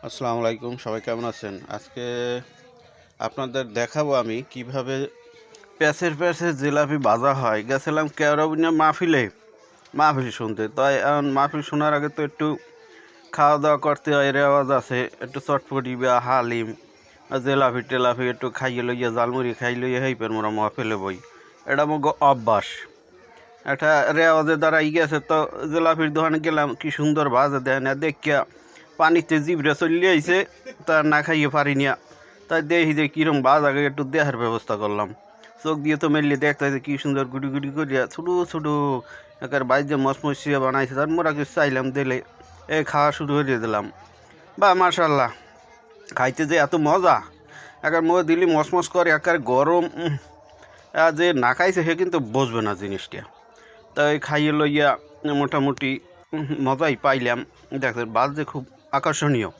আসসালামু আলাইকুম, সবাই কেমন আছেন? আজকে আপনাদের দেখাবো আমি কিভাবে প্যাচের প্যাচের জিলাপি ভাজা হয়। গেছিলাম কেওড়াবুনিয়া মাহফিল শুনতে। তাই এখন মাহফিল শোনার আগে তো একটু খাওয়া দাওয়া করতে হয়, রেওয়াজ আছে। একটু চটপটি বা হালিম জিলাপি টেলাপি একটু খাইয়ে লইয়া জালমুড়ি খাই লইয়া হেইপের মোরা মাহফিলে বই। এটা মগ অভ্যাস, একটা রেওয়াজের দ্বারা গেছে। তো জিলাপির দোকানে গেলাম, কি সুন্দর ভাজা দেয় না দেখিয়া পানিতে জিবরে চলে আইছে, তা না খাইয়ে পারি না। তাই দেখি যে কীরকম বাজ আগে একটু দেহার ব্যবস্থা করলাম। চোখ দিয়ে তো মেললে দেখতে যে কী সুন্দর গুটি গুটি করিয়া ছোটো ছোটো একের বাইর যে মশমসিয়া বানাইছে, তার মোরা কিছু চাইলাম দিলে খাওয়া শুরু করে দিলাম। বা মাশাল্লাহ, খাইতে যে এত মজা! একার মুখে দিলি মসমস করে, একার গরম। যে না খাইছে সে কিন্তু বুঝবে না জিনিসটা। তাই খাইয়ে লইয়া মোটামুটি মজাই পাইলাম। দেখেন বাজ যে খুব আকর্ষণীয়।